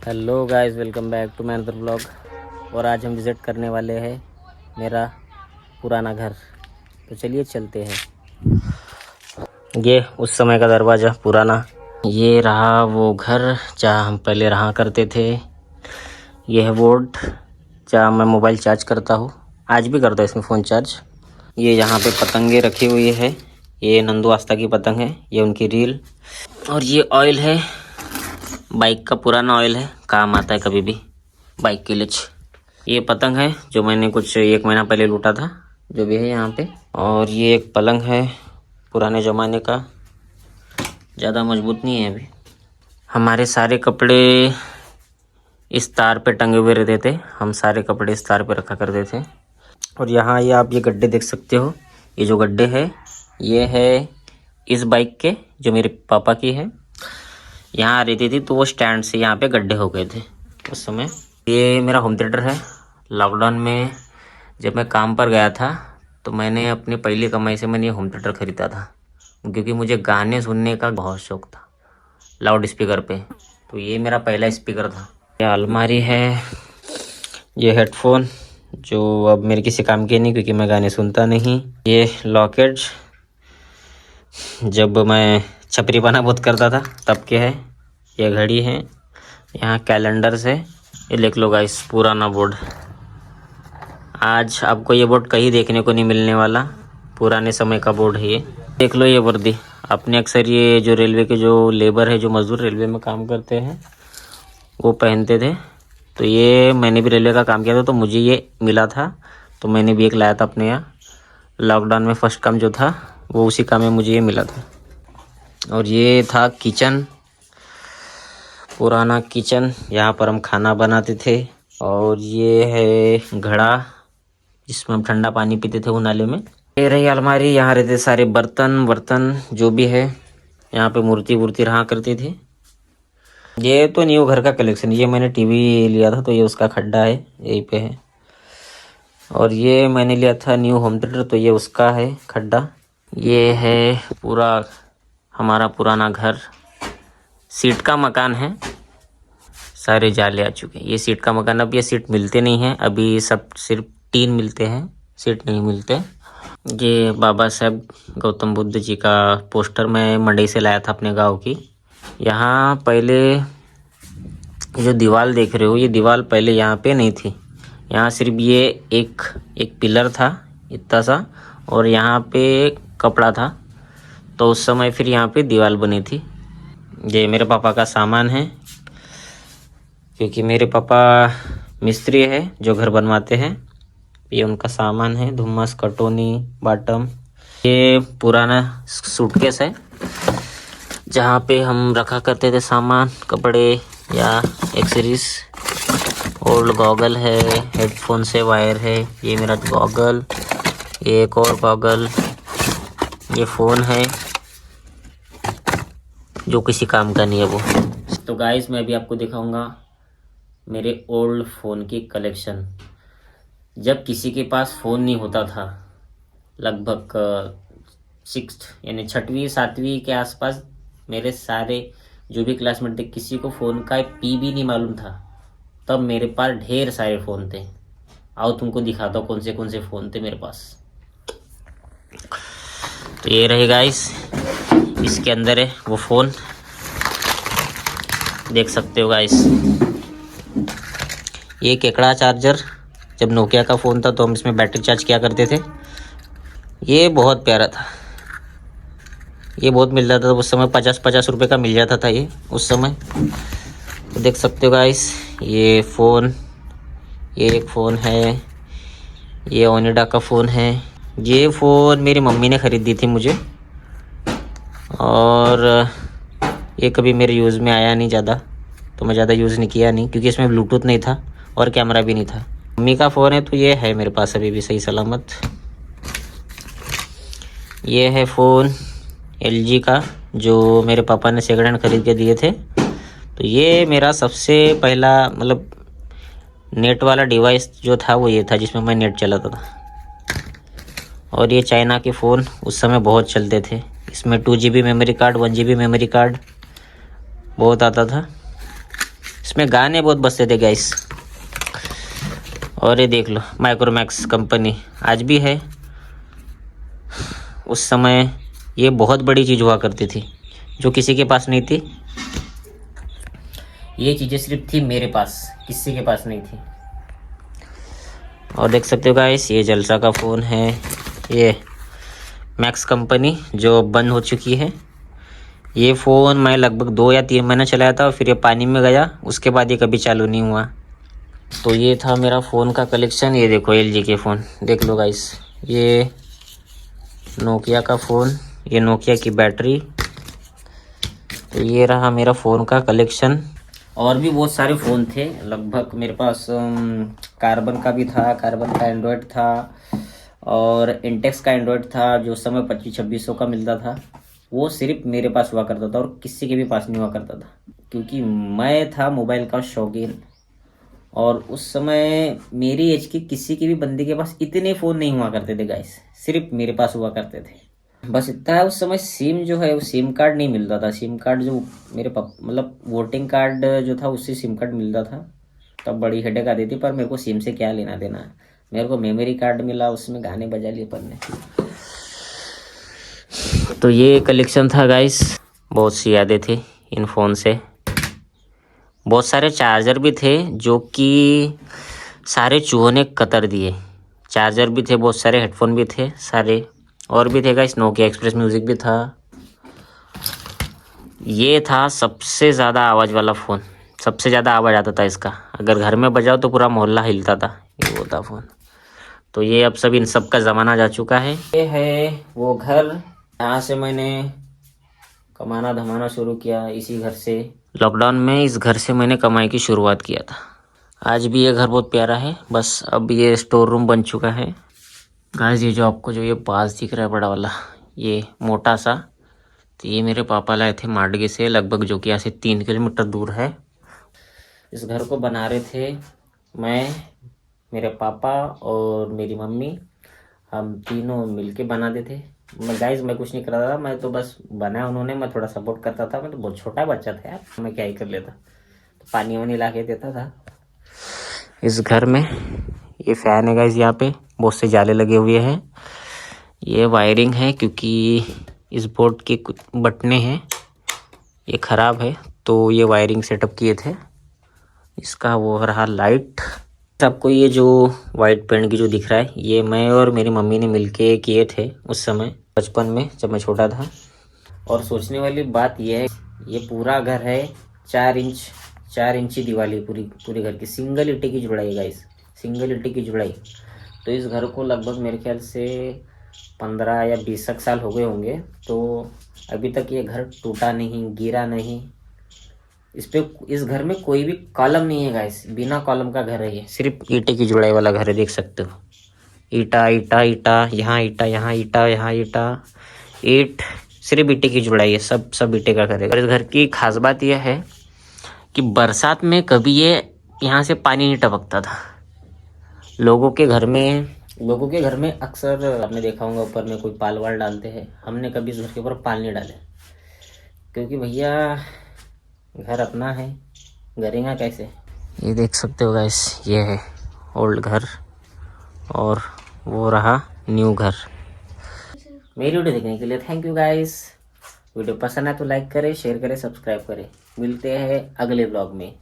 Hello guys, welcome back to my another blog. और आज हम विज़िट करने वाले हैं मेरा पुराना घर। तो चलिए चलते हैं। ये उस समय का दरवाज़ा पुराना। ये रहा वो घर जहाँ हम पहले रहा करते थे। ये है बोर्ड जहाँ मैं मोबाइल चार्ज करता हूँ, आज भी करता हूँ इसमें फ़ोन चार्ज। ये यहाँ पे पतंगे रखी हुई है, ये नंदू आस्था की पतंग है, ये उनकी रील। और ये ऑयल है, बाइक का पुराना ऑयल है, काम आता है कभी भी बाइक के लिए। ये पतंग है जो मैंने कुछ 1 महीना पहले लूटा था, जो भी है यहाँ पे। और ये एक पलंग है पुराने ज़माने का, ज़्यादा मजबूत नहीं है अभी। हमारे सारे कपड़े इस तार पे टंगे हुए रहते थे, हम सारे कपड़े इस तार पे रखा करते थे। और यहाँ ये आप ये गड्ढे देख सकते हो, ये जो गड्ढे है ये है इस बाइक के, जो मेरे पापा की है। यहाँ रहती थी तो वो स्टैंड से यहाँ पे गड्ढे हो गए थे उस समय। ये मेरा होम थिएटर है। लॉकडाउन में जब मैं काम पर गया था तो मैंने अपनी पहली कमाई से मैंने ये होम थिएटर ख़रीदा था, क्योंकि मुझे गाने सुनने का बहुत शौक़ था लाउड स्पीकर पे। तो ये मेरा पहला स्पीकर था। ये अलमारी है, ये हेडफोन जो अब मेरे किसी काम के नहीं, क्योंकि मैं गाने सुनता नहीं। ये लॉकेट जब मैं छपरी पाना बहुत करता था तब के है। ये घड़ी है, यहाँ कैलेंडर्स है। ये लिख लो गाइस, पुराना बोर्ड। आज आपको ये बोर्ड कहीं देखने को नहीं मिलने वाला, पुराने समय का बोर्ड है ये। देख लो ये वर्दी, अपने अक्सर ये जो रेलवे के जो लेबर है, जो मजदूर रेलवे में काम करते हैं, वो पहनते थे। तो ये मैंने भी रेलवे का काम किया था तो मुझे ये मिला था, तो मैंने भी एक लाया था अपने यहाँ। लॉकडाउन में फर्स्ट काम जो था वो उसी काम में मुझे ये मिला था। और ये था किचन, पुराना किचन, यहाँ पर हम खाना बनाते थे। और ये है घड़ा जिसमें हम ठंडा पानी पीते थे उनाले में। ये रही अलमारी, यहाँ रहते सारे बर्तन जो भी है। यहाँ पे मूर्ति वूर्ति रहा करती थी। ये तो न्यू घर का कलेक्शन, ये मैंने टीवी लिया था तो ये उसका खड्डा है, यहीं पे है। और ये मैंने लिया था न्यू होम थिएटर, तो ये उसका है खड्डा। ये है पूरा हमारा पुराना घर, सीट का मकान है, सारे जाले आ चुके हैं। ये सीट का मकान, अब ये सीट मिलते नहीं हैं, अभी सब सिर्फ टीन मिलते हैं, सीट नहीं मिलते। ये बाबा साहब गौतम बुद्ध जी का पोस्टर मैं मंडी से लाया था अपने गांव की। यहाँ पहले जो दीवार देख रहे हो, ये दीवार पहले यहाँ पे नहीं थी। यहाँ सिर्फ ये एक पिलर था इतना सा, और यहाँ पे कपड़ा था। तो उस समय फिर यहाँ पे दीवार बनी थी। ये मेरे पापा का सामान है, क्योंकि मेरे पापा मिस्त्री है जो घर बनवाते हैं। ये उनका सामान है, धुम्मस, कटोनी, बाटम। ये पुराना सूटकेस है जहाँ पे हम रखा करते थे सामान, कपड़े या एक्सेसरीज। ओल्ड गॉगल है, हेडफोन से वायर है, ये मेरा गॉगल, ये एक और गॉगल। ये फ़ोन है जो किसी काम का नहीं है वो। तो गाइस, मैं अभी आपको दिखाऊंगा मेरे ओल्ड फ़ोन की कलेक्शन। जब किसी के पास फ़ोन नहीं होता था, लगभग 6th यानी 6वीं 7वीं के आसपास, मेरे सारे जो भी क्लासमेट थे, किसी को फ़ोन का पी भी नहीं मालूम था, तब मेरे पास ढेर सारे फ़ोन थे। आओ तुमको दिखाता हूँ कौन से फ़ोन थे मेरे पास। तो ये रहे गाइस, इसके अंदर है वो फ़ोन, देख सकते हो गाइस। ये केकड़ा चार्जर, जब नोकिया का फ़ोन था तो हम इसमें बैटरी चार्ज किया करते थे। ये बहुत प्यारा था, ये बहुत मिल जाता था उस समय, 50 रुपये का मिल जाता था ये उस समय। तो देख सकते हो गाइस, ये फ़ोन, ये एक फ़ोन है, ये ओनिडा का फ़ोन है। ये फ़ोन मेरी मम्मी ने ख़रीदी थी मुझे, और ये कभी मेरे यूज़ में आया नहीं ज़्यादा, तो मैं ज़्यादा यूज़ नहीं किया नहीं, क्योंकि इसमें ब्लूटूथ नहीं था और कैमरा भी नहीं था। मम्मी का फ़ोन है तो ये है मेरे पास अभी भी सही सलामत। ये है फ़ोन LG का, जो मेरे पापा ने सेकंड हैंड ख़रीद के दिए थे। तो ये मेरा सबसे पहला मतलब नेट वाला डिवाइस जो था वो ये था, जिसमें मैं नेट चलाता था। और ये चाइना के फ़ोन उस समय बहुत चलते थे, इसमें 2 GB memory card, 1 GB memory card बहुत आता था। इसमें गाने बहुत बजते थे गाइस। और ये देख लो माइक्रोमैक्स कंपनी आज भी है। उस समय ये बहुत बड़ी चीज़ हुआ करती थी जो किसी के पास नहीं थी। ये चीज़ें सिर्फ थी मेरे पास, किसी के पास नहीं थी। और देख सकते हो गाइस ये जलसा का फ़ोन है, ये मैक्स कंपनी जो बंद हो चुकी है। ये फ़ोन मैं लगभग 2 या 3 महीने चलाया था और फिर ये पानी में गया, उसके बाद ये कभी चालू नहीं हुआ। तो ये था मेरा फ़ोन का कलेक्शन। ये देखो LG के फ़ोन देख लो गाइस, ये नोकिया का फ़ोन, ये नोकिया की बैटरी। तो ये रहा मेरा फ़ोन का कलेक्शन। और भी बहुत सारे फ़ोन थे, लगभग मेरे पास कार्बन का भी था, कार्बन का एंड्रॉयड था और इंटेक्स का एंड्रॉयड था जो उस समय 2500-2600 का मिलता था। वो सिर्फ मेरे पास हुआ करता था और किसी के भी पास नहीं हुआ करता था, क्योंकि मैं था मोबाइल का शौकीन। और उस समय मेरी एज की किसी की भी बंदे के पास इतने फ़ोन नहीं हुआ करते थे गाइस, सिर्फ मेरे पास हुआ करते थे। बस इतना है, उस समय सिम जो है वो सिम कार्ड नहीं मिलता था। सिम कार्ड जो मेरे मतलब वोटिंग कार्ड जो था उससे सिम कार्ड मिलता था, तब बड़ी हेडेक आती थी। पर मेरे को सिम से क्या लेना देना है, मेरे को मेमोरी कार्ड मिला, उसमें गाने बजा लिए अपन ने। तो ये कलेक्शन था गाइस, बहुत सी यादें थी इन फ़ोन से। बहुत सारे चार्जर भी थे जो कि सारे चूहों ने कतर दिए। चार्जर भी थे, बहुत सारे हेडफोन भी थे सारे, और भी थे गाइस। नोकिया एक्सप्रेस म्यूज़िक भी था। ये था सबसे ज़्यादा आवाज़ वाला फ़ोन, सबसे ज़्यादा आवाज़ आता था इसका। अगर घर में बजाओ तो पूरा मोहल्ला हिलता था, ये वो था फ़ोन। तो ये अब सब इन सब का ज़माना जा चुका है। ये है वो घर, यहाँ से मैंने कमाना धमाना शुरू किया, इसी घर से। लॉकडाउन में इस घर से मैंने कमाई की शुरुआत किया था। आज भी ये घर बहुत प्यारा है, बस अब ये स्टोर रूम बन चुका है। गाइस ये जो आपको जो ये बास दिख रहा है बड़ा वाला, ये मोटा सा, तो ये मेरे पापा लाए थे माडगे से, लगभग जो कि यहाँ से 3 किलोमीटर दूर है। इस घर को बना रहे थे मैं, मेरे पापा और मेरी मम्मी, हम तीनों मिलके बनाते थे। मैं कुछ नहीं करता था, मैं तो बस बनाया उन्होंने, मैं थोड़ा सपोर्ट करता था। मैं तो बहुत छोटा बच्चा था यार, मैं क्या ही कर लेता। तो पानी वानी ला के देता था इस घर में। ये फैन है गाइस, यहाँ पे बहुत से जाले लगे हुए हैं। ये वायरिंग है क्योंकि इस बोर्ड के कुछ बटने हैं ये ख़राब है, तो ये वायरिंग सेटअप किए थे। इसका वो रहा लाइट। आपको ये जो वाइट पेंट की जो दिख रहा है, ये मैं और मेरी मम्मी ने मिलके किए थे उस समय बचपन में जब मैं छोटा था। और सोचने वाली बात यह है, ये पूरा घर है 4 इंची दीवार, पूरी घर की सिंगल ईंटे की जुड़ाई गाइस, सिंगल ईंटे की जुड़ाई। तो इस घर को लगभग मेरे ख्याल से 15 या 20 साल हो गए होंगे। तो अभी तक ये घर टूटा नहीं, गिरा नहीं। इस घर में कोई भी कॉलम नहीं है गाइस, बिना कॉलम का घर है ये, सिर्फ ईंटे की जुड़ाई वाला घर है। देख सकते हो ईटा ईटा ईटा, यहाँ ईटा, यहाँ ईटा, यहाँ ईटा, ईंट, सिर्फ ईंटे की जुड़ाई है। सब ईंटे का घर है। और इस घर की खास बात यह है कि बरसात में कभी ये यहाँ से पानी नहीं टपकता था। लोगों के घर में अक्सर आपने देखा होगा ऊपर में कोई पाल वाल डालते हैं, हमने कभी इस घर के ऊपर पाल नहीं डाले, क्योंकि भैया घर अपना है, गरेंगा कैसे। ये देख सकते हो गाइस, ये है ओल्ड घर और वो रहा न्यू घर। मेरी वीडियो देखने के लिए थैंक यू गाइस। वीडियो पसंद है तो लाइक करें, शेयर करें, सब्सक्राइब करें। मिलते हैं अगले ब्लॉग में।